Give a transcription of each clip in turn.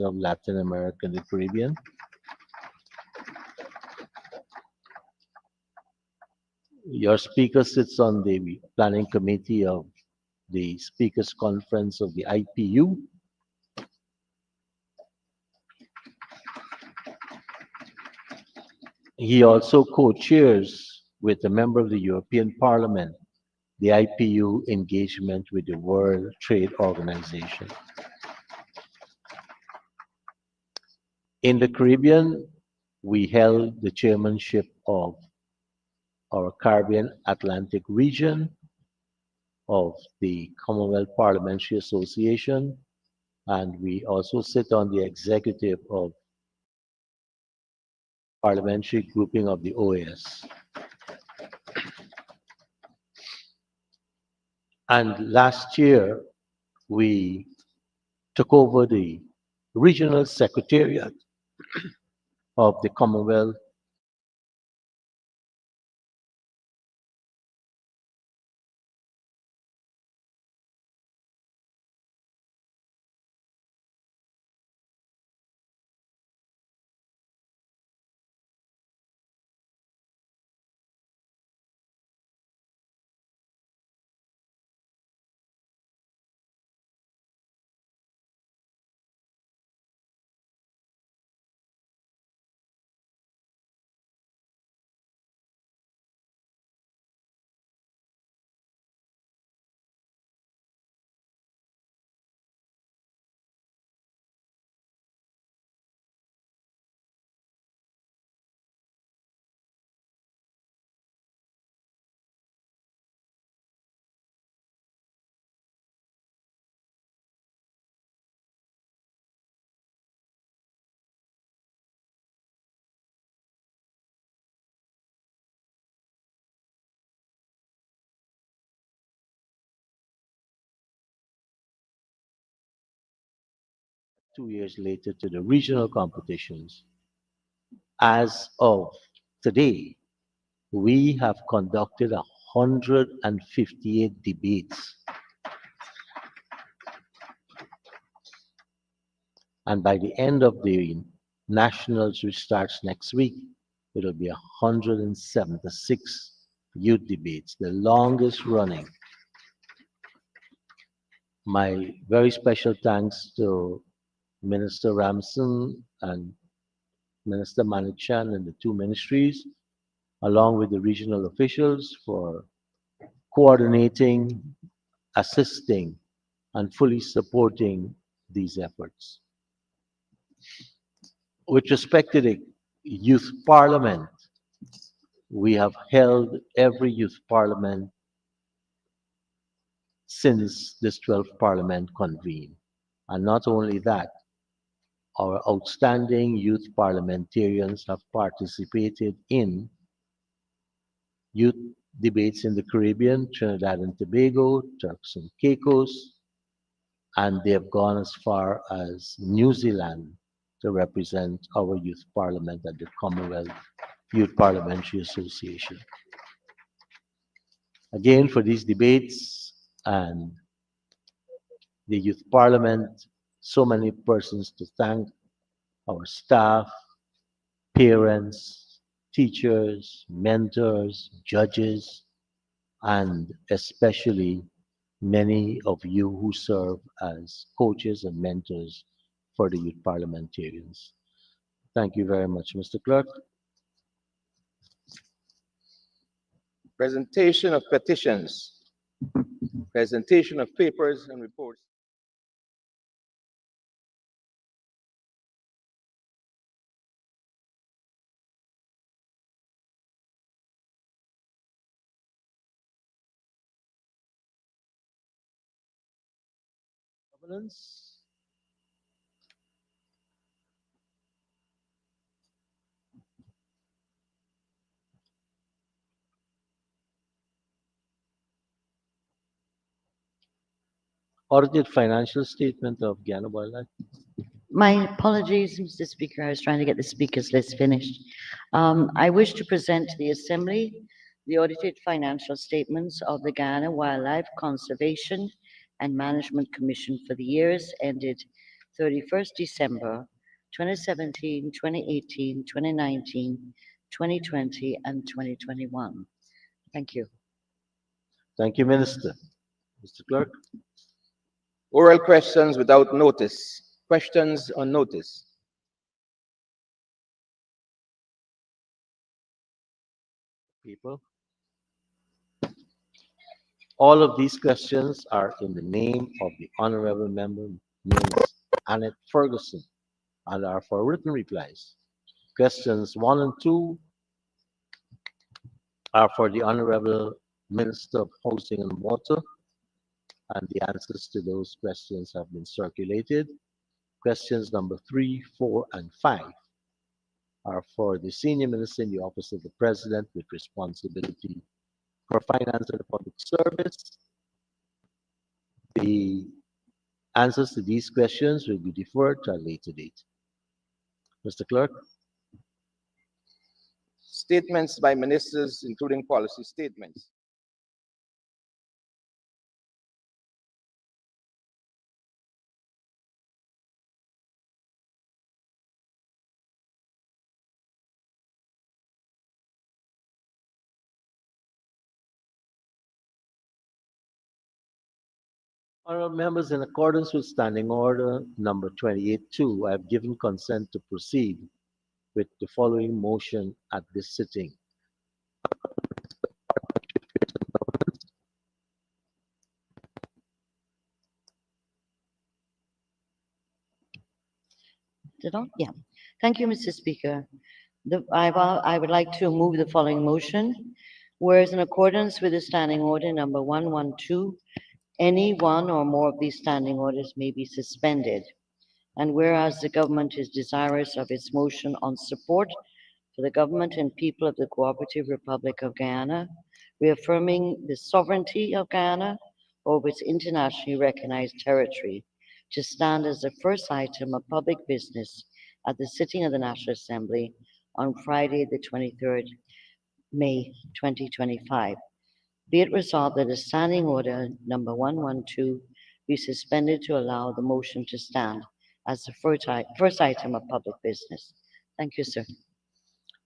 of Latin America and the Caribbean. Your speaker sits on the planning committee of the Speakers Conference of the IPU. He also co-chairs with a member of the European Parliament the IPU engagement with the World Trade Organization. In the Caribbean, we held the chairmanship of our Caribbean Atlantic region of the Commonwealth Parliamentary Association, and we also sit on the executive of Parliamentary grouping of the OAS. And last year, we took over the regional secretariat of the Commonwealth years later to the regional competitions. As of today, we have conducted 158 debates. And by the end of the nationals, which starts next week, it'll be 176 youth debates, the longest running. My very special thanks to Minister Ramson and Minister Manichan and the two ministries, along with the regional officials, for coordinating, assisting, and fully supporting these efforts. With respect to the youth parliament, we have held every youth parliament since this 12th parliament convened. And not only that, our outstanding youth parliamentarians have participated in youth debates in the Caribbean, Trinidad and Tobago, Turks and Caicos, and they have gone as far as New Zealand to represent our youth parliament at the Commonwealth Youth Parliamentary Association. Again, for these debates and the youth parliament, so many persons to thank: our staff, parents, teachers, mentors, judges, and especially many of you who serve as coaches and mentors for the youth parliamentarians. Thank you very much, Mr. Clerk. Presentation of petitions, presentation of papers and reports. Governance. Audited financial statement of Guyana-Venezuela. My apologies, Mr. Speaker. I was trying to get the speakers list finished. I wish to present to the Assembly the audited financial statements of the Guyana Wildlife Conservation and Management Commission for the years ended 31st December 2017, 2018, 2019, 2020, and 2021. Thank you. Thank you, Minister. Mr. Clerk. Oral questions without notice. Questions on notice. People. All of these questions are in the name of the Honorable Member, Ms. Annette Ferguson, and are for written replies. Questions 1 and 2 are for the Honorable Minister of Housing and Water, and the answers to those questions have been circulated. Questions number 3, 4, and 5 are for the Senior Minister in the Office of the President with responsibility for finance and public service. The answers to these questions will be deferred to a later date. Mr. Clerk. Statements by ministers, including policy statements. Honourable members, in accordance with Standing Order number 28-2, I have given consent to proceed with the following motion at this sitting. Yeah. Thank you, Mr. Speaker. I would like to move the following motion. Whereas in accordance with the Standing Order number 112, any one or more of these standing orders may be suspended. And whereas the government is desirous of its motion on support for the government and people of the Cooperative Republic of Guyana, reaffirming the sovereignty of Guyana over its internationally recognized territory, to stand as the first item of public business at the sitting of the National Assembly on Friday, the 23rd May 2025. Be it resolved that a standing order number 112 be suspended to allow the motion to stand as the first item of public business. Thank you, sir.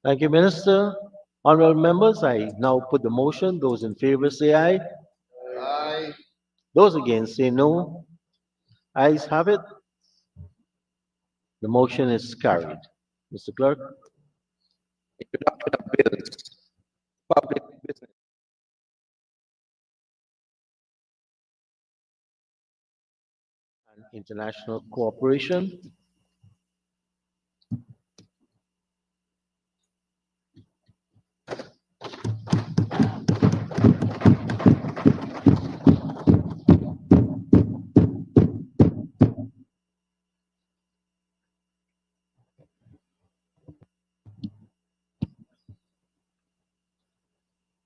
Thank you, Minister. Honourable members, I now put the motion. Those in favor say aye. Aye. Those against say no. Ayes have it. The motion is carried. Mr. Clerk. Introduction of bills. Public business. And international cooperation.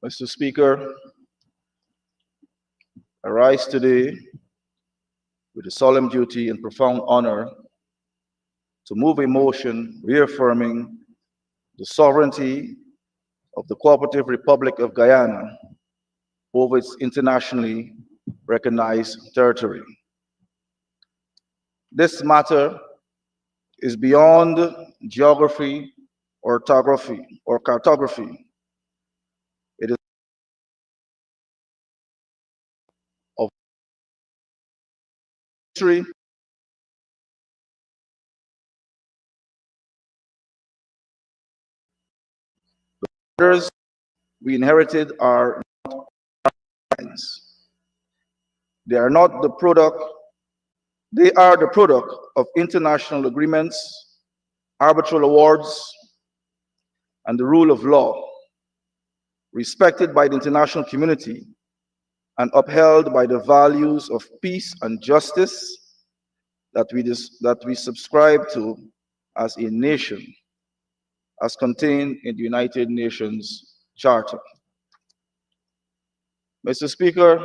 Mr. Speaker, I rise today with the solemn duty and profound honor to move a motion reaffirming the sovereignty of the Cooperative Republic of Guyana over its internationally recognized territory. This matter is beyond geography or cartography. It is of history, the borders we inherited are not lines. They are the product of international agreements, arbitral awards, and the rule of law, respected by the international community and upheld by the values of peace and justice that we subscribe to as a nation, as contained in the United Nations Charter. Mr. Speaker,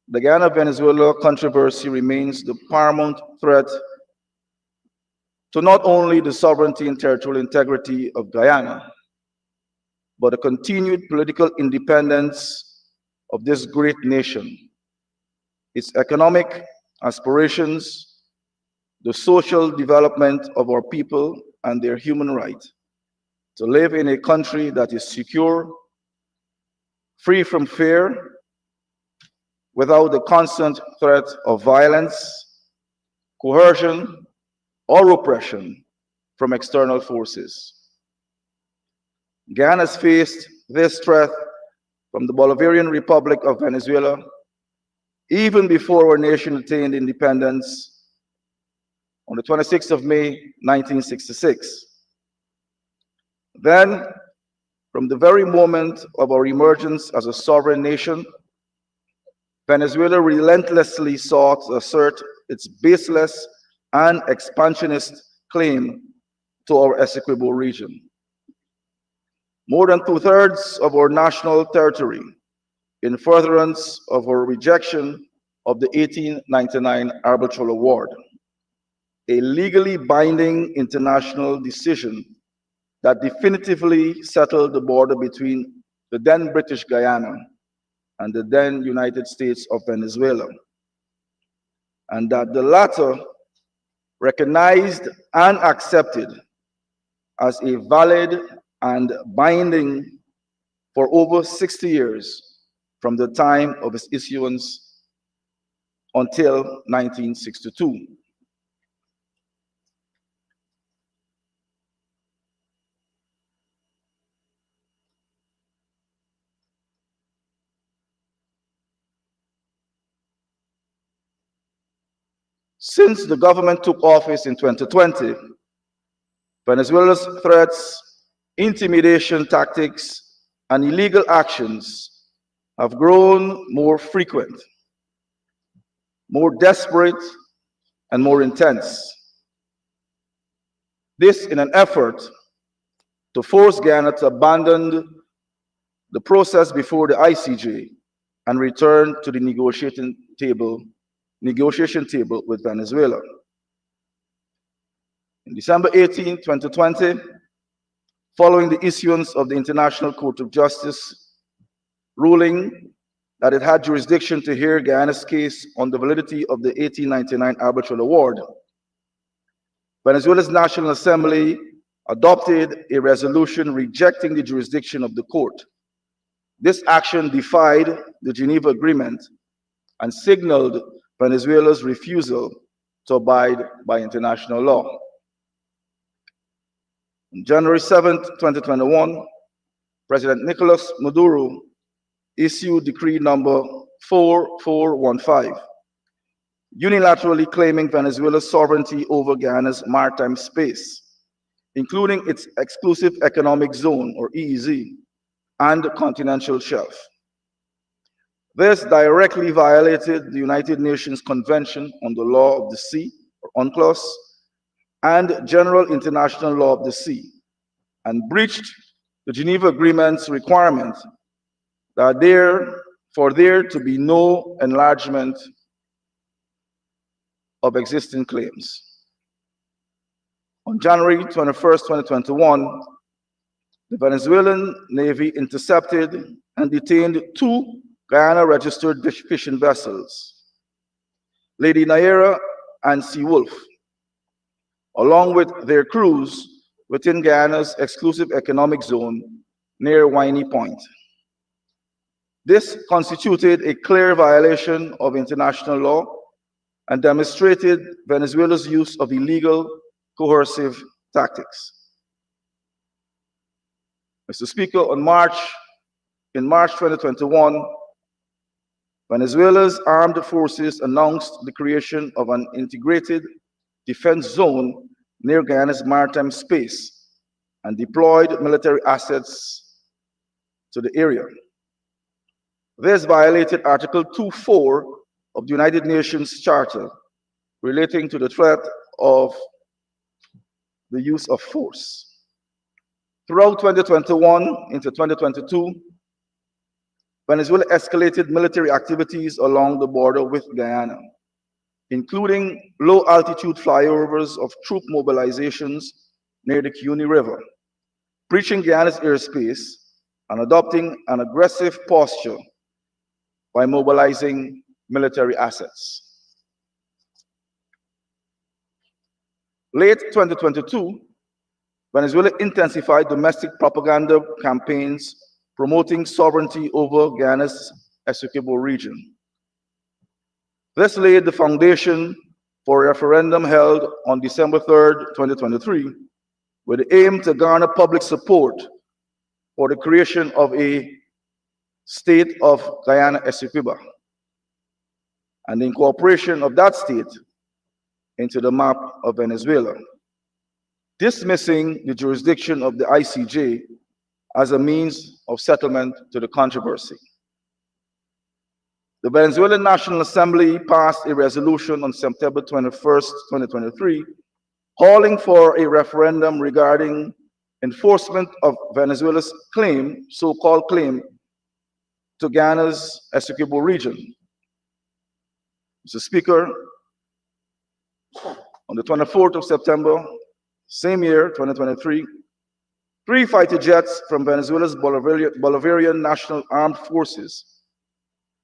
the Guyana-Venezuela controversy remains the paramount threat to not only the sovereignty and territorial integrity of Guyana, but the continued political independence of this great nation, its economic aspirations, the social development of our people and their human right to live in a country that is secure, free from fear, without the constant threat of violence, coercion, or oppression from external forces. Guyana has faced this threat from the Bolivarian Republic of Venezuela even before our nation attained independence on the 26th of May, 1966. Then, from the very moment of our emergence as a sovereign nation, Venezuela relentlessly sought to assert its baseless and expansionist claim to our Essequibo region. More than two-thirds of our national territory, in furtherance of our rejection of the 1899 Arbitral Award, a legally binding international decision that definitively settled the border between the then British Guyana and the then United States of Venezuela, and that the latter recognized and accepted as a valid and binding for over 60 years from the time of its issuance until 1962. Since the government took office in 2020, Venezuela's threats, intimidation tactics, and illegal actions have grown more frequent, more desperate, and more intense. This in an effort to force Guyana to abandon the process before the ICJ and return to the negotiation table with Venezuela. On December 18, 2020, following the issuance of the International Court of Justice ruling that it had jurisdiction to hear Guyana's case on the validity of the 1899 Arbitral Award, Venezuela's National Assembly adopted a resolution rejecting the jurisdiction of the court. This action defied the Geneva Agreement and signaled Venezuela's refusal to abide by international law. On January 7, 2021, President Nicolas Maduro issued Decree number 4415, unilaterally claiming Venezuela's sovereignty over Guyana's maritime space, including its exclusive economic zone, or EEZ, and the continental shelf. This directly violated the United Nations Convention on the Law of the Sea, or UNCLOS, and General International Law of the Sea, and breached the Geneva Agreement's requirement that for there to be no enlargement of existing claims. On January 21, 2021, the Venezuelan Navy intercepted and detained two Guyana-registered fishing vessels, Lady Naira and Sea Wolf, along with their crews within Guyana's exclusive economic zone near Winey Point. This constituted a clear violation of international law and demonstrated Venezuela's use of illegal, coercive tactics. Mr. Speaker, in March 2021, Venezuela's armed forces announced the creation of an integrated defense zone near Guyana's maritime space and deployed military assets to the area. This violated Article 2.4 of the United Nations Charter relating to the threat of the use of force. Throughout 2021 into 2022, Venezuela escalated military activities along the border with Guyana, including low-altitude flyovers of troop mobilizations near the Cuyuni River, breaching Guyana's airspace and adopting an aggressive posture by mobilizing military assets. Late 2022, Venezuela intensified domestic propaganda campaigns promoting sovereignty over Guyana's Essequibo region. This laid the foundation for a referendum held on December 3rd, 2023, with the aim to garner public support for the creation of a state of Guyana-Essequibo and the incorporation of that state into the map of Venezuela, dismissing the jurisdiction of the ICJ as a means of settlement to the controversy. The Venezuelan National Assembly passed a resolution on September 21st, 2023, calling for a referendum regarding enforcement of Venezuela's claim, so-called claim, to Guyana's Essequibo region. Mr. Speaker, on the 24th of September, same year, 2023, 3 fighter jets from Venezuela's Bolivarian National Armed Forces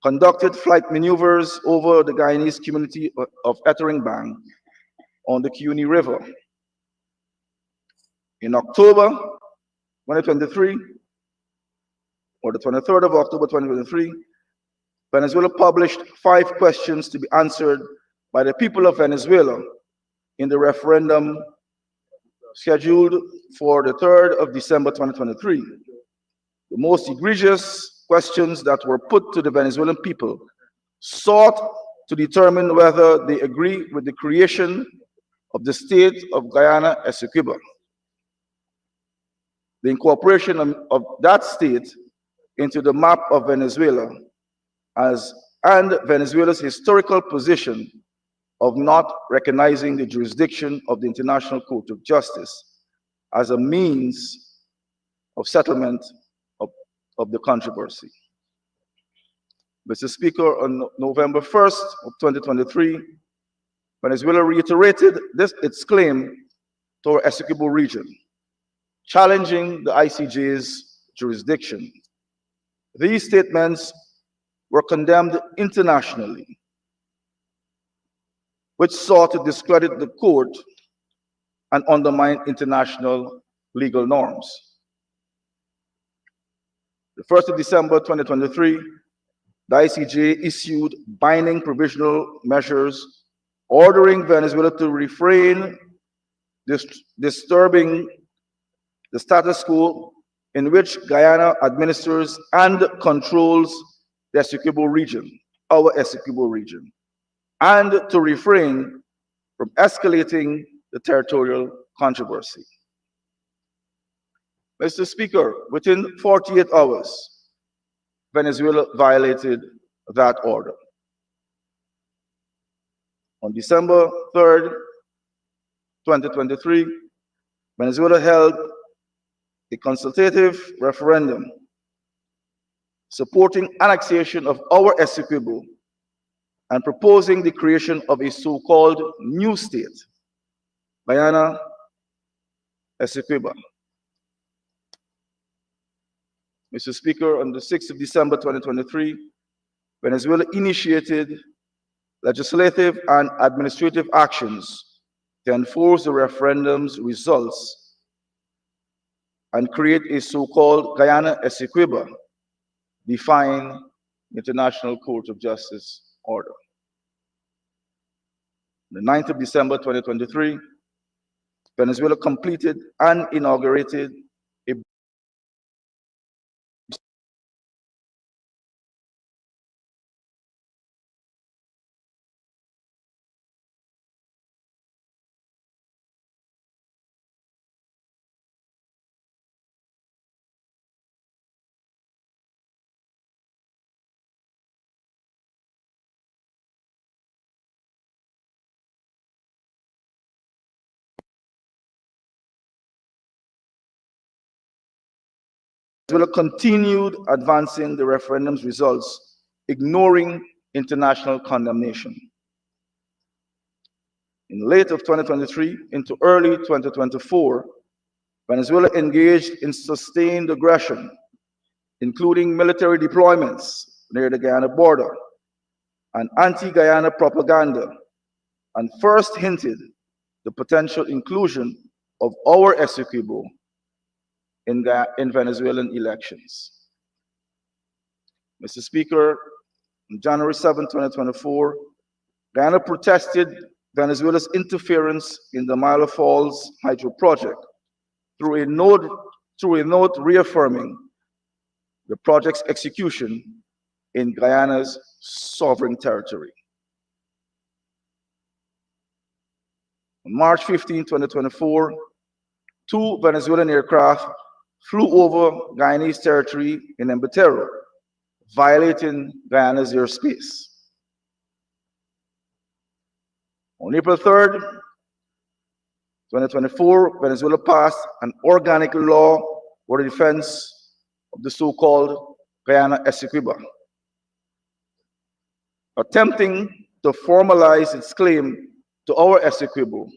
conducted flight maneuvers over the Guyanese community of Etteringban on the Cuyuni River. In October 2023, or the 23rd of October 2023, Venezuela published 5 questions to be answered by the people of Venezuela in the referendum scheduled for the 3rd of December 2023. The most egregious questions that were put to the Venezuelan people sought to determine whether they agree with the creation of the state of Guyana-Essequibo, the incorporation of that state into the map of Venezuela, and Venezuela's historical position of not recognizing the jurisdiction of the International Court of Justice as a means of settlement of the controversy. Mr. Speaker, on November 1st of 2023, Venezuela reiterated its claim to our Essequibo region, challenging the ICJ's jurisdiction. These statements were condemned internationally, which sought to discredit the court and undermine international legal norms. The 1st of December 2023, the ICJ issued binding provisional measures ordering Venezuela to refrain disturbing the status quo in which Guyana administers and controls the Essequibo region, our Essequibo region, and to refrain from escalating the territorial controversy. Mr. Speaker, within 48 hours, Venezuela violated that order. On December 3rd, 2023, Venezuela held a consultative referendum supporting annexation of our Essequibo and proposing the creation of a so-called new state, Guyana Essequibo. Mr. Speaker, on the 6th of December 2023, Venezuela initiated legislative and administrative actions to enforce the referendum's results and create a so-called Guyana Essequibo, defying International Court of Justice order. On the 9th of December 2023, Venezuela completed and inaugurated a Venezuela continued advancing the referendum's results, ignoring international condemnation. In late of 2023 into early 2024, Venezuela engaged in sustained aggression, including military deployments near the Guyana border and anti-Guyana propaganda, and first hinted the potential inclusion of our Essequibo in Venezuelan elections. Mr. Speaker, on January 7, 2024, Guyana protested Venezuela's interference in the Milo Falls Hydro Project through a note reaffirming the project's execution in Guyana's sovereign territory. On March 15, 2024, two Venezuelan aircraft flew over Guyanese territory in Embatero, violating Guyana's airspace. On April 3rd, 2024, Venezuela passed an organic law for the defense of the so-called Guyana Essequibo, attempting to formalize its claim to our Essequibo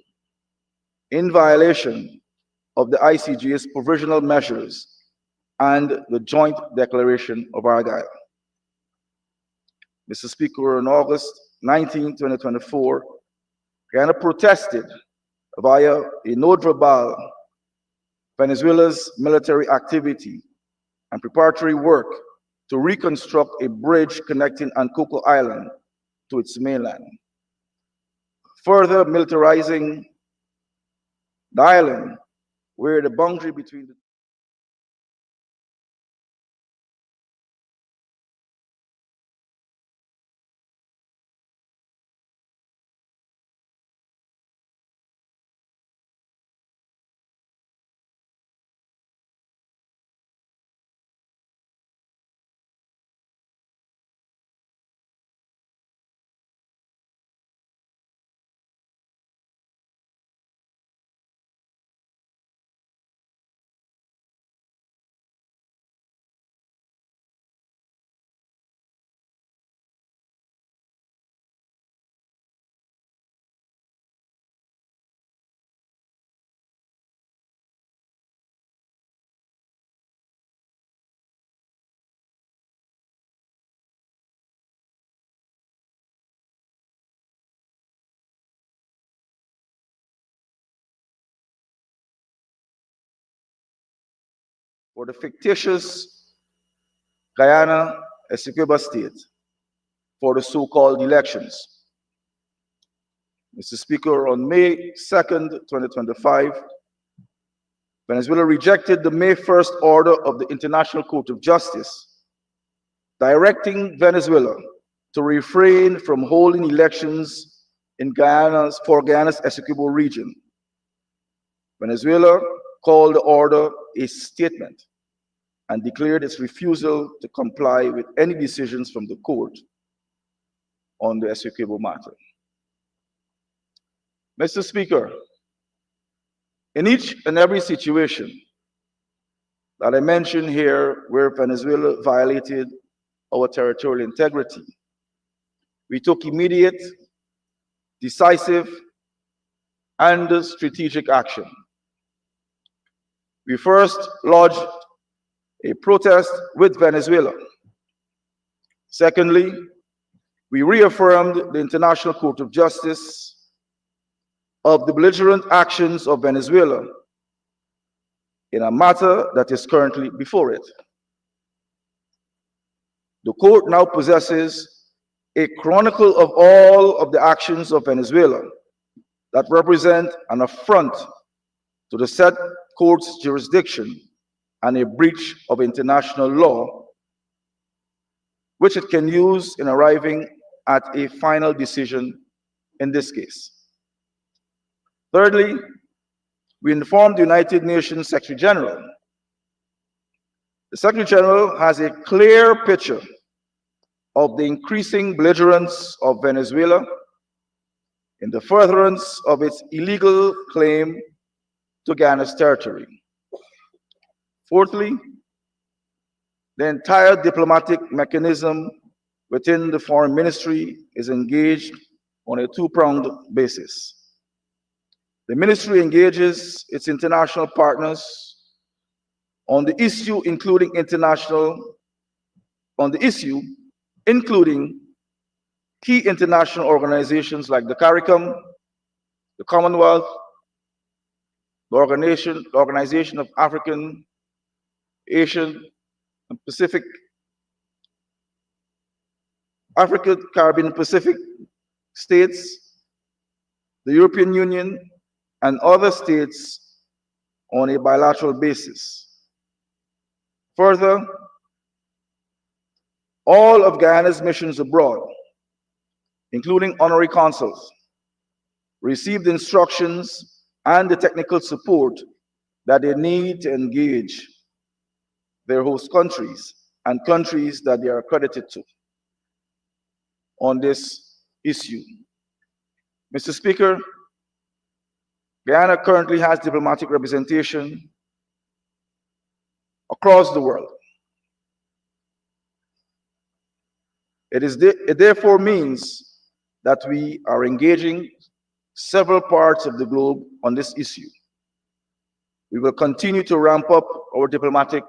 in violation of the ICJ's provisional measures and the Joint Declaration of Argyll. Mr. Speaker, on August 19, 2024, Guyana protested via a note verbal Venezuela's military activity and preparatory work to reconstruct a bridge connecting Ancoco Island to its mainland, further militarizing the island where the boundary between the for the fictitious Guyana Essequibo state for the so-called elections. Mr. Speaker, on May 2nd, 2025, Venezuela rejected the May 1st order of the International Court of Justice, directing Venezuela to refrain from holding elections in Guyana's Essequibo region. Venezuela called the order a statement and declared its refusal to comply with any decisions from the court on the Essequibo matter. Mr. Speaker, in each and every situation that I mentioned here where Venezuela violated our territorial integrity, we took immediate, decisive, and strategic action. We first lodged a protest with Venezuela. Secondly, we reaffirmed the International Court of Justice of the belligerent actions of Venezuela in a matter that is currently before it. The court now possesses a chronicle of all of the actions of Venezuela that represent an affront to the said court's jurisdiction and a breach of international law, which it can use in arriving at a final decision in this case. Thirdly, we informed the United Nations Secretary General. The Secretary General has a clear picture of the increasing belligerence of Venezuela in the furtherance of its illegal claim to Guyana's territory. Fourthly, the entire diplomatic mechanism within the Foreign Ministry is engaged on a two-pronged basis. The ministry engages its international partners on the issue, including key international organizations like the CARICOM, the Commonwealth, the Organization of African, Asian, and Pacific, African, Caribbean, and Pacific states, the European Union, and other states on a bilateral basis. Further, all of Guyana's missions abroad, including honorary consuls, received instructions and the technical support that they need to engage their host countries and countries that they are accredited to on this issue. Mr. Speaker, Guyana currently has diplomatic representation across the world. It therefore means that we are engaging several parts of the globe on this issue. We will continue to ramp up our diplomatic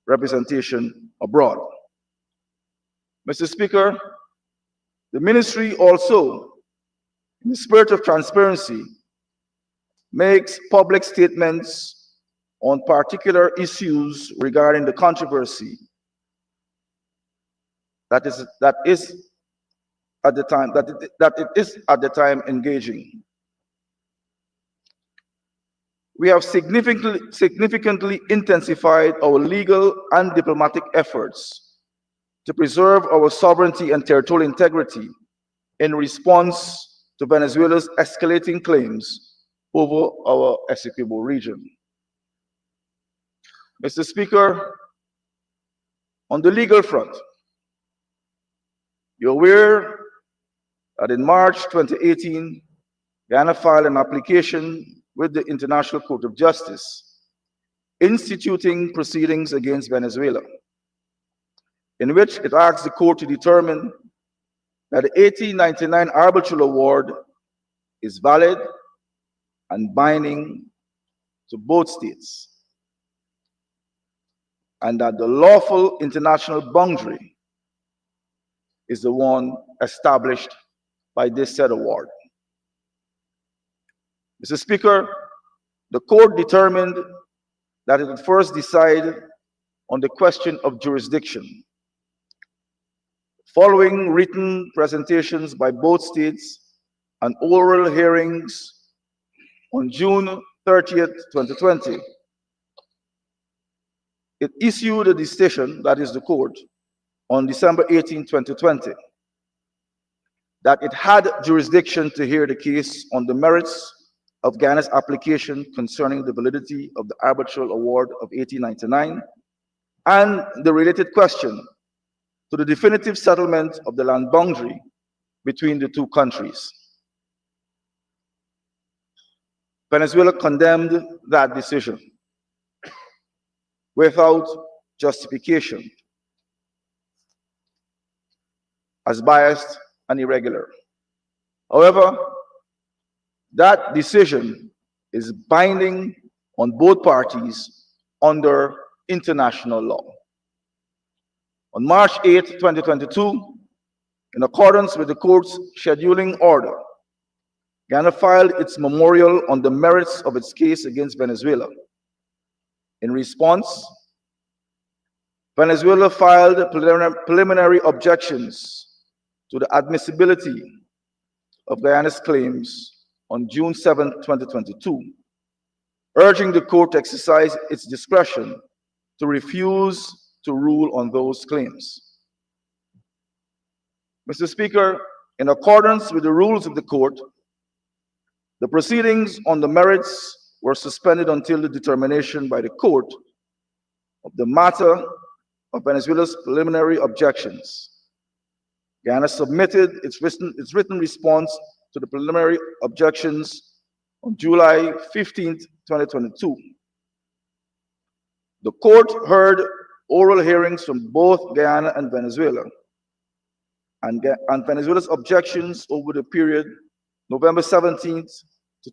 representation abroad. Mr. Speaker, the ministry also, in the spirit of transparency, makes public statements on particular issues regarding the controversy that it is at the time engaging. We have significantly intensified our legal and diplomatic efforts to preserve our sovereignty and territorial integrity in response to Venezuela's escalating claims over our Essequibo region. Mr. Speaker, on the legal front, you're aware that in March 2018, Guyana filed an application with the International Court of Justice, instituting proceedings against Venezuela, in which it asks the court to determine that the 1899 arbitral award is valid and binding to both states, and that the lawful international boundary is the one established by this said award. Mr. Speaker, the court determined that it would first decide on the question of jurisdiction. Following written presentations by both states and oral hearings on June 30th, 2020, it issued a decision, that is the court, on December 18, 2020, that it had jurisdiction to hear the case on the merits of Guyana's application concerning the validity of the arbitral award of 1899 and the related question to the definitive settlement of the land boundary between the two countries. Venezuela condemned that decision without justification as biased and irregular. However, that decision is binding on both parties under international law. On March 8, 2022, in accordance with the court's scheduling order, Guyana filed its memorial on the merits of its case against Venezuela. In response, Venezuela filed preliminary objections to the admissibility of Guyana's claims on June 7, 2022, urging the court to exercise its discretion to refuse to rule on those claims. Mr. Speaker, in accordance with the rules of the court, the proceedings on the merits were suspended until the determination by the court of the matter of Venezuela's preliminary objections. Guyana submitted its written response to the preliminary objections on July 15, 2022. The court heard oral hearings from both Guyana and Venezuela, and Venezuela's objections over the period November 17th to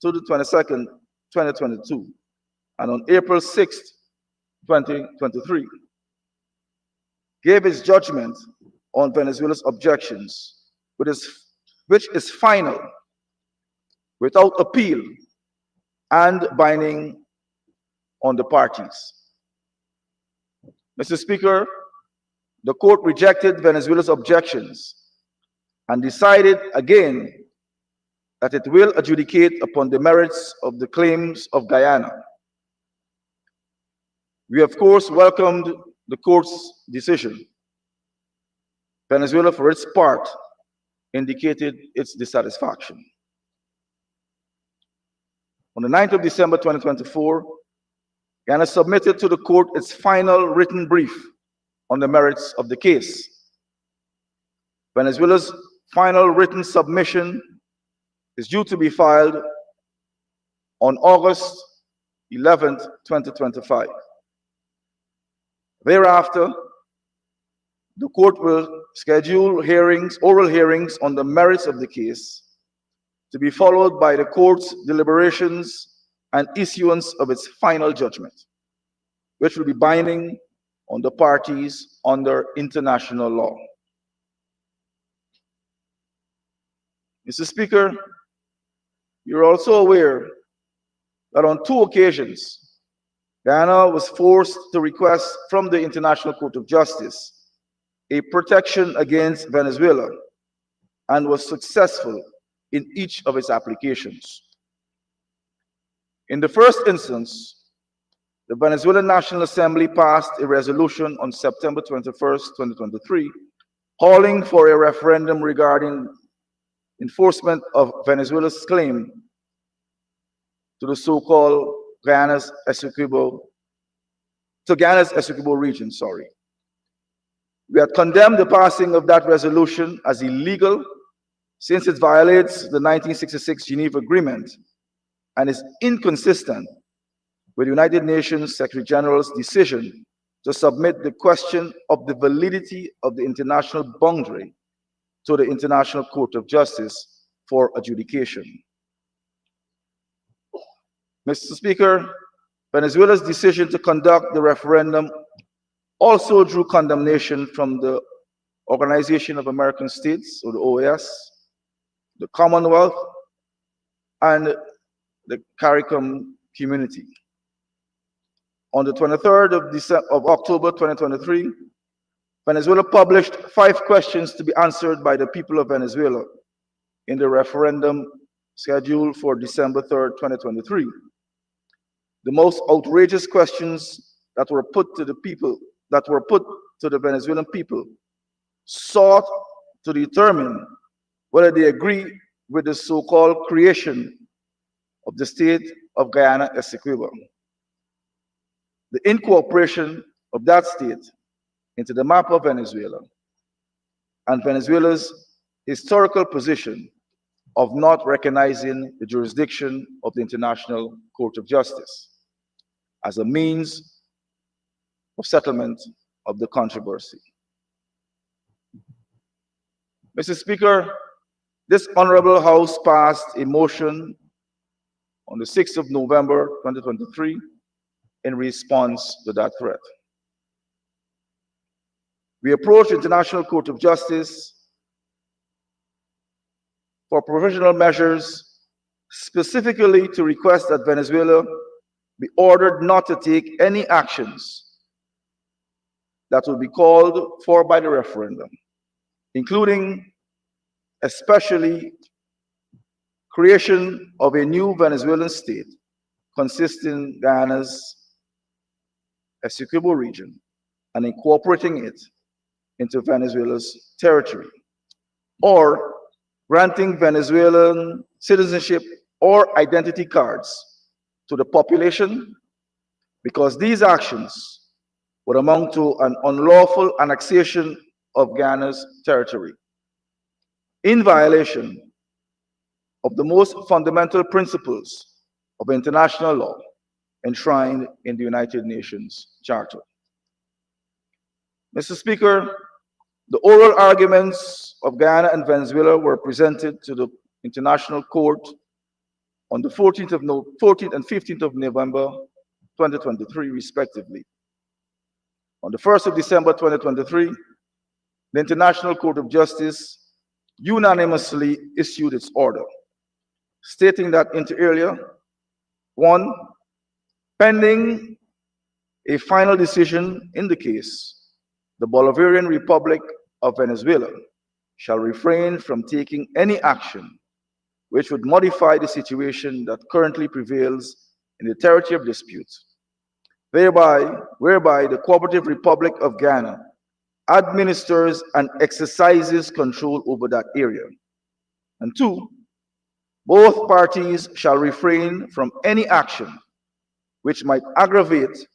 the 22nd, 2022, and on April 6th, 2023, gave its judgment on Venezuela's objections, which is final without appeal and binding on the parties. Mr. Speaker, the court rejected Venezuela's objections and decided again that it will adjudicate upon the merits of the claims of Guyana. We, of course, welcomed the court's decision. Venezuela, for its part, indicated its dissatisfaction. On the 9th of December 2024, Guyana submitted to the court its final written brief on the merits of the case. Venezuela's final written submission is due to be filed on August 11th, 2025. Thereafter, the court will schedule hearings, oral hearings on the merits of the case, to be followed by the court's deliberations and issuance of its final judgment, which will be binding on the parties under international law. Mr. Speaker, you're also aware that on 2 occasions, Guyana was forced to request from the International Court of Justice a protection against Venezuela and was successful in each of its applications. In the first instance, the Venezuelan National Assembly passed a resolution on September 21st, 2023, calling for a referendum regarding enforcement of Venezuela's claim to the so-called Guyana's Essequibo region. We had condemned the passing of that resolution as illegal since it violates the 1966 Geneva Agreement and is inconsistent with the United Nations Secretary General's decision to submit the question of the validity of the international boundary to the International Court of Justice for adjudication. Mr. Speaker, Venezuela's decision to conduct the referendum also drew condemnation from the Organization of American States, or the OAS, the Commonwealth, and the CARICOM community. On the 23rd of October 2023, Venezuela published 5 questions to be answered by the people of Venezuela in the referendum scheduled for December 3rd, 2023. The most outrageous questions that were put to the Venezuelan people sought to determine whether they agree with the so-called creation of the state of Guyana-Essequibo, the incorporation of that state into the map of Venezuela, and Venezuela's historical position of not recognizing the jurisdiction of the International Court of Justice as a means of settlement of the controversy. Mr. Speaker, this Honorable House passed a motion on the 6th of November 2023 in response to that threat. We approached the International Court of Justice for provisional measures, specifically to request that Venezuela be ordered not to take any actions that will be called for by the referendum, including especially creation of a new Venezuelan state consisting of Guyana's Essequibo region and incorporating it into Venezuela's territory, or granting Venezuelan citizenship or identity cards to the population, because these actions would amount to an unlawful annexation of Guyana's territory, in violation of the most fundamental principles of international law enshrined in the United Nations Charter. Mr. Speaker, the oral arguments of Guyana and Venezuela were presented to the International Court on the 14th and 15th of November 2023, respectively. On the 1st of December 2023, the International Court of Justice unanimously issued its order, stating that inter alia, 1, pending a final decision in the case, the Bolivarian Republic of Venezuela shall refrain from taking any action which would modify the situation that currently prevails in the territory of dispute, whereby the Cooperative Republic of Guyana administers and exercises control over that area. And 2, both parties shall refrain from any action which might aggravate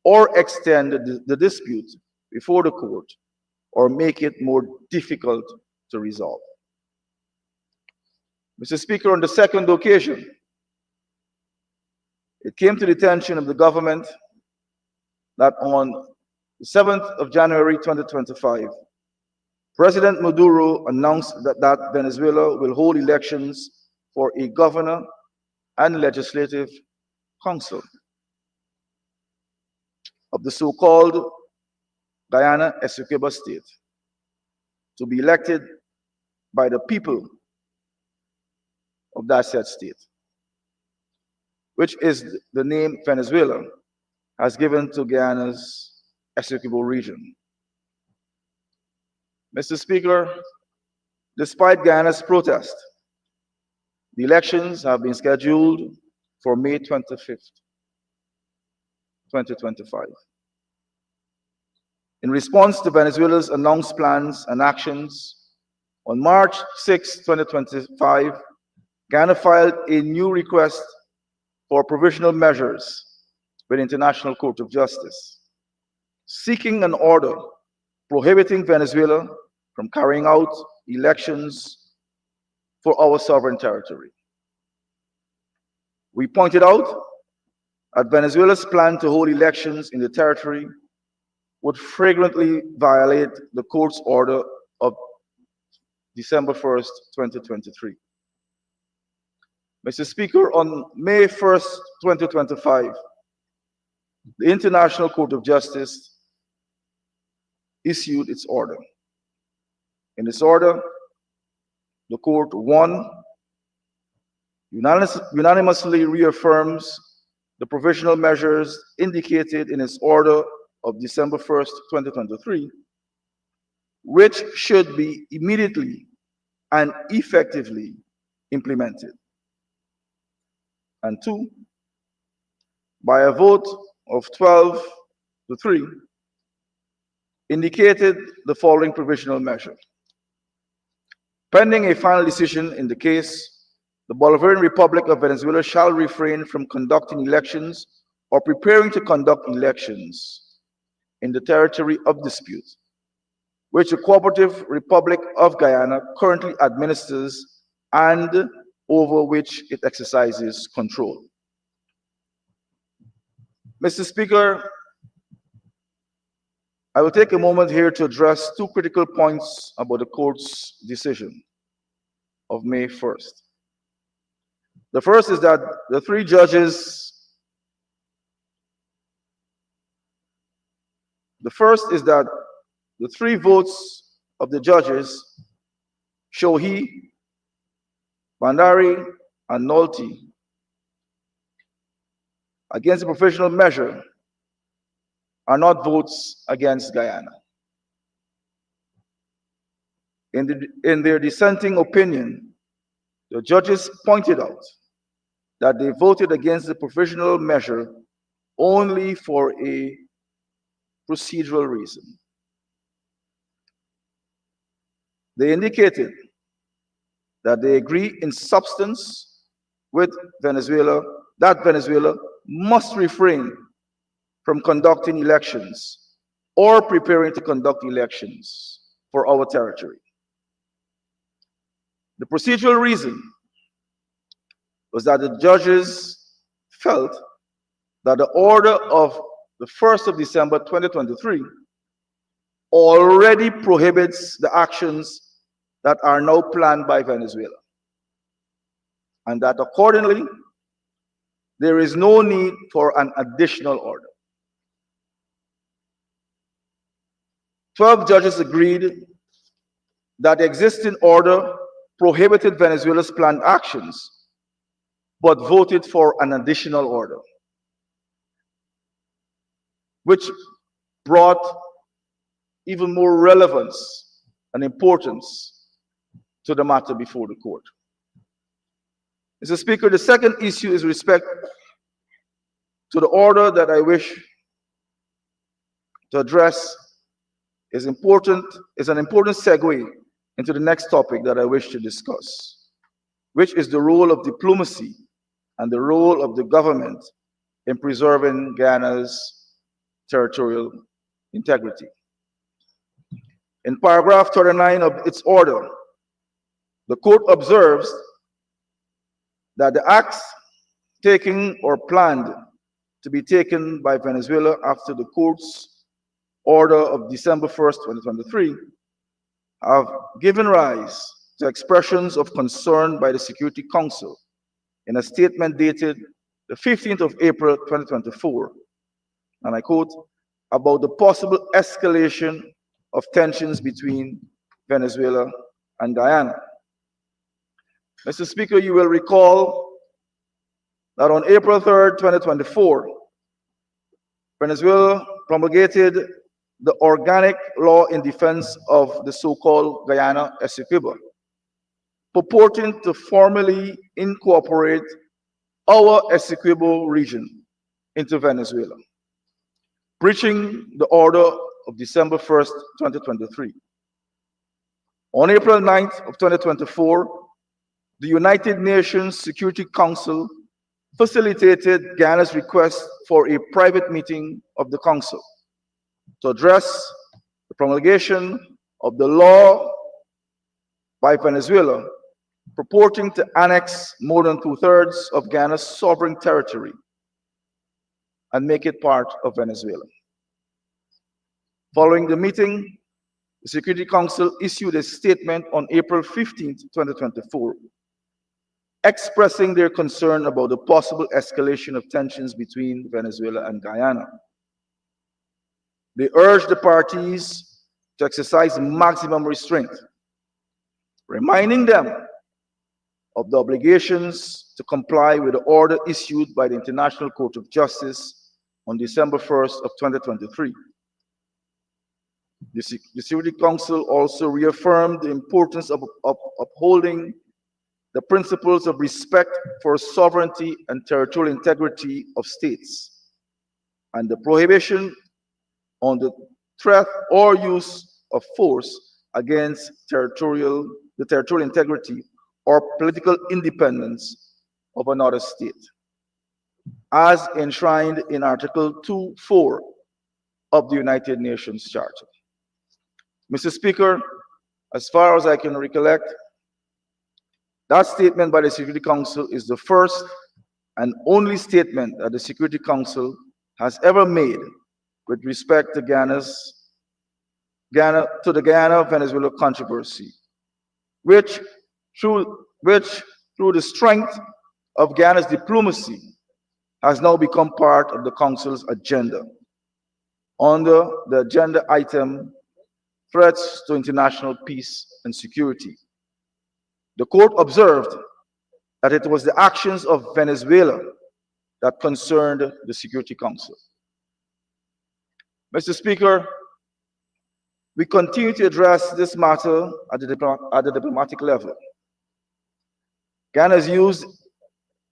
or extend the dispute before the court or make it more difficult to resolve. Mr. Speaker, on the second occasion, it came to the attention of the government that on the 7th of January 2025, President Maduro announced that Venezuela will hold elections for a governor and legislative council of the so-called Guyana-Essequibo state to be elected by the people of that said state, which is the name Venezuela has given to Guyana's Essequibo region. Mr. Speaker, despite Guyana's protest, the elections have been scheduled for May 25th, 2025. In response to Venezuela's announced plans and actions, on March 6, 2025, Guyana filed a new request for provisional measures with the International Court of Justice, seeking an order prohibiting Venezuela from carrying out elections for our sovereign territory. We pointed out that Venezuela's plan to hold elections in the territory would flagrantly violate the court's order of December 1st, 2023. Mr. Speaker, on May 1st, 2025, the International Court of Justice issued its order. In this order, the court, 1, unanimously reaffirms the provisional measures indicated in its order of December 1st, 2023, which should be immediately and effectively implemented. And 2, by a vote of 12-3, indicated the following provisional measure. Pending a final decision in the case, the Bolivarian Republic of Venezuela shall refrain from conducting elections or preparing to conduct elections in the territory of dispute, which the Cooperative Republic of Guyana currently administers and over which it exercises control. Mr. Speaker, I will take a moment here to address 2 critical points about the court's decision of May 1st. The first is that the 3 judges the 3 votes of the judges, Shohi, Bandari, and Nolte, against the provisional measure are not votes against Guyana. In their dissenting opinion, the judges pointed out that they voted against the provisional measure only for a procedural reason. They indicated that they agree in substance with Venezuela that Venezuela must refrain from conducting elections or preparing to conduct elections for our territory. The procedural reason was that the judges felt that the order of the 1st of December 2023 already prohibits the actions that are now planned by Venezuela, and that accordingly, there is no need for an additional order. 12 judges agreed that the existing order prohibited Venezuela's planned actions but voted for an additional order, which brought even more relevance and importance to the matter before the court. Mr. Speaker, the second issue is respect to the order that I wish to address is an important segue into the next topic that I wish to discuss, which is the role of diplomacy and the role of the government in preserving Guyana's territorial integrity. In paragraph 39 of its order, the court observes that the acts taken or planned to be taken by Venezuela after the court's order of December 1st, 2023, have given rise to expressions of concern by the Security Council in a statement dated the 15th of April, 2024, and I quote, about the possible escalation of tensions between Venezuela and Guyana. Mr. Speaker, you will recall that on April 3rd, 2024, Venezuela promulgated the organic law in defense of the so-called Guyana Essequibo, purporting to formally incorporate our Essequibo region into Venezuela, breaching the order of December 1st, 2023. On April 9th of 2024, the United Nations Security Council facilitated Guyana's request for a private meeting of the Council to address the promulgation of the law by Venezuela purporting to annex more than 2/3 of Guyana's sovereign territory and make it part of Venezuela. Following the meeting, the Security Council issued a statement on April 15th, 2024, expressing their concern about the possible escalation of tensions between Venezuela and Guyana. They urged the parties to exercise maximum restraint, reminding them of the obligations to comply with the order issued by the International Court of Justice on December 1st of 2023. The Security Council also reaffirmed the importance of upholding the principles of respect for sovereignty and territorial integrity of states, and the prohibition on the threat or use of force against the territorial integrity or political independence of another state, as enshrined in Article 2.4 of the United Nations Charter. Mr. Speaker, as far as I can recollect, that statement by the Security Council is the first and only statement that the Security Council has ever made with respect to the Guyana-Venezuela controversy, which through the strength of Guyana's diplomacy has now become part of the Council's agenda under the agenda item Threats to International Peace and Security. The court observed that it was the actions of Venezuela that concerned the Security Council. Mr. Speaker, we continue to address this matter at the diplomatic level. Guyana has used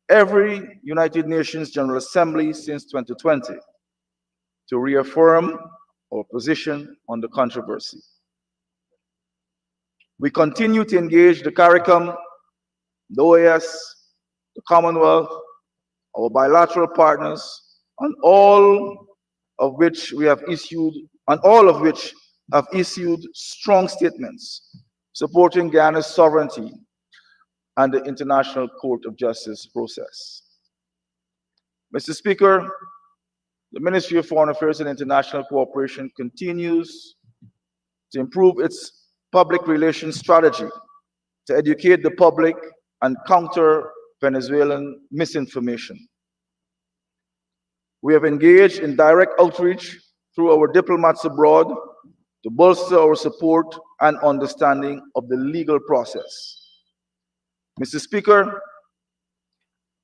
every United Nations General Assembly since 2020 to reaffirm our position on the controversy. We continue to engage the CARICOM, the OAS, the Commonwealth, our bilateral partners, on all of which have issued strong statements supporting Guyana's sovereignty and the International Court of Justice process. Mr. Speaker, the Ministry of Foreign Affairs and International Cooperation continues to improve its public relations strategy to educate the public and counter Venezuelan misinformation. We have engaged in direct outreach through our diplomats abroad to bolster our support and understanding of the legal process. Mr. Speaker,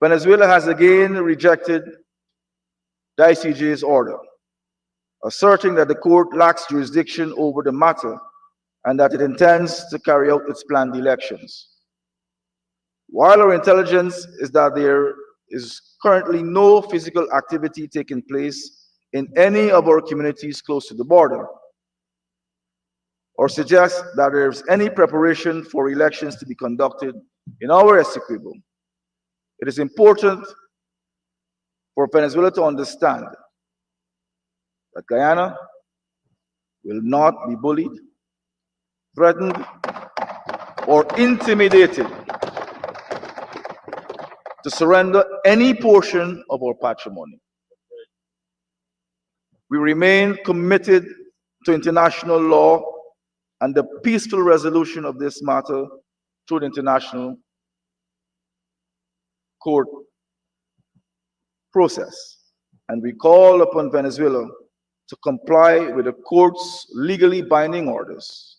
Venezuela has again rejected the ICJ's order, asserting that the court lacks jurisdiction over the matter and that it intends to carry out its planned elections. While our intelligence is that there is currently no physical activity taking place in any of our communities close to the border, or suggests that there is any preparation for elections to be conducted in our Essequibo, it is important for Venezuela to understand that Guyana will not be bullied, threatened, or intimidated to surrender any portion of our patrimony. We remain committed to international law and the peaceful resolution of this matter through the international court process. And we call upon Venezuela to comply with the court's legally binding orders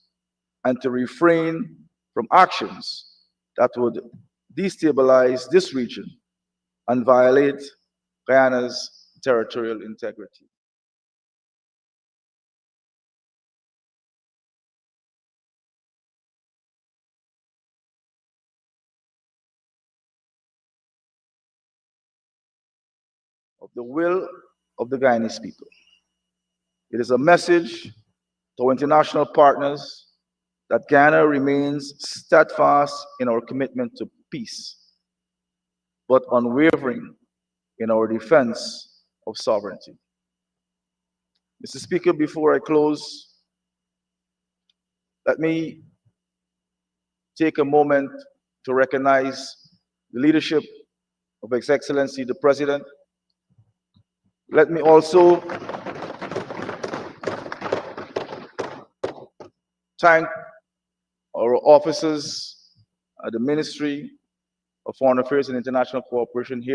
and to refrain from actions that would destabilize this region and violate Guyana's territorial integrity. Of the will of the Guyanese people. It is a message to our international partners that Guyana remains steadfast in our commitment to peace, but unwavering in our defense of sovereignty. Mr. Speaker, before I close, let me take a moment to recognize the leadership of His Excellency the President. Let me also thank our officers at the Ministry of Foreign Affairs and International Cooperation here